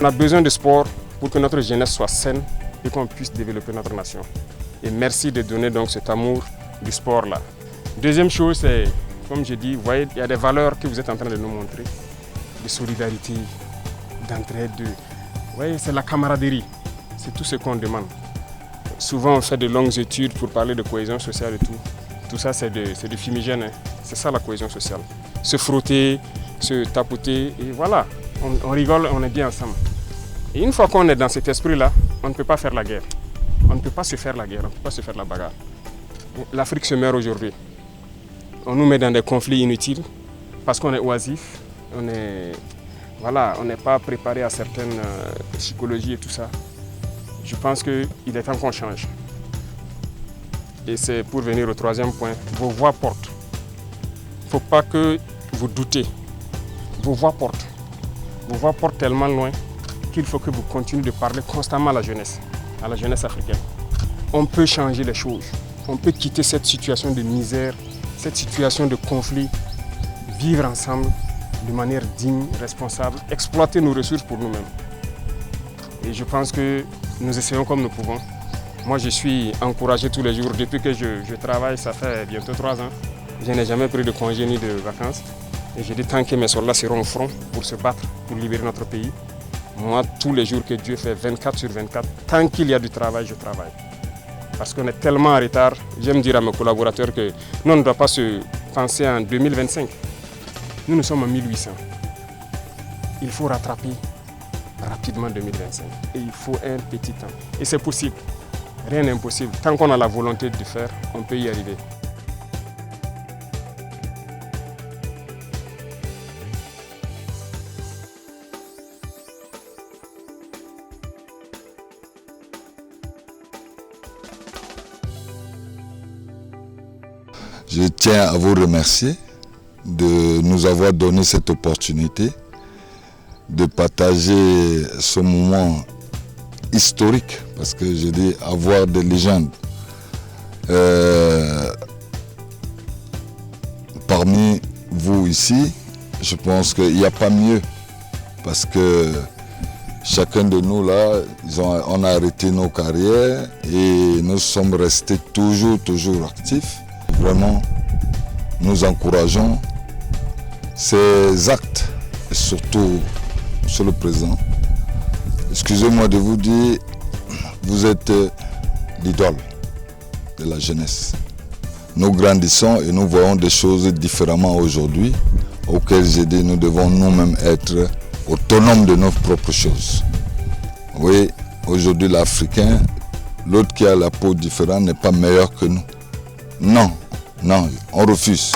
On a besoin de sport pour que notre jeunesse soit saine et qu'on puisse développer notre nation. Et merci de donner donc cet amour du sport-là. Deuxième chose, c'est, comme je dis, vous voyez, il y a des valeurs que vous êtes en train de nous montrer, de solidarité, d'entraide. Vous voyez, c'est la camaraderie, c'est tout ce qu'on demande. Souvent, on fait de longues études pour parler de cohésion sociale et tout. Tout ça, c'est de fumigène, hein. C'est ça la cohésion sociale. Se frotter, se tapoter, et voilà, on rigole, on est bien ensemble. Et une fois qu'on est dans cet esprit-là, on ne peut pas faire la guerre. On ne peut pas se faire la guerre, on ne peut pas se faire la bagarre. L'Afrique se meurt aujourd'hui. On nous met dans des conflits inutiles parce qu'on est oisif, on n'est pas préparé à certaines psychologies et tout ça. Je pense qu'il est temps qu'on change. Et c'est pour venir au troisième point, vos voix portent. Il ne faut pas que vous doutez. Vos voix portent. Vos voix portent tellement loin qu'il faut que vous continuez de parler constamment à la jeunesse. à la jeunesse africaine. On peut changer les choses. On peut quitter cette situation de misère, cette situation de conflit, vivre ensemble de manière digne, responsable, exploiter nos ressources pour nous-mêmes. Et je pense que nous essayons comme nous pouvons. Moi, je suis encouragé tous les jours. Depuis que je travaille, ça fait bientôt 3 ans. Je n'ai jamais pris de congé ni de vacances. Et je dis tant que mes soldats seront au front pour se battre, pour libérer notre pays. Moi, tous les jours que Dieu fait 24/24, tant qu'il y a du travail, je travaille. Parce qu'on est tellement en retard. J'aime dire à mes collaborateurs que nous, on ne doit pas se penser en 2025. Nous sommes en 1800. Il faut rattraper rapidement 2025. Et il faut un petit temps. Et c'est possible. Rien n'est impossible. Tant qu'on a la volonté de le faire, on peut y arriver. Je tiens à vous remercier de nous avoir donné cette opportunité de partager ce moment historique, parce que je dis avoir des légendes parmi vous ici. Je pense qu'il n'y a pas mieux, parce que chacun de nous là, on a arrêté nos carrières et nous sommes restés toujours actifs. Vraiment, nous encourageons ces actes, et surtout Monsieur le Président. Excusez-moi de vous dire, vous êtes l'idole de la jeunesse. Nous grandissons et nous voyons des choses différemment aujourd'hui, auxquelles j'ai dit nous devons nous-mêmes être autonomes de nos propres choses. Oui, aujourd'hui l'Africain, l'autre qui a la peau différente n'est pas meilleur que nous. Non, on refuse.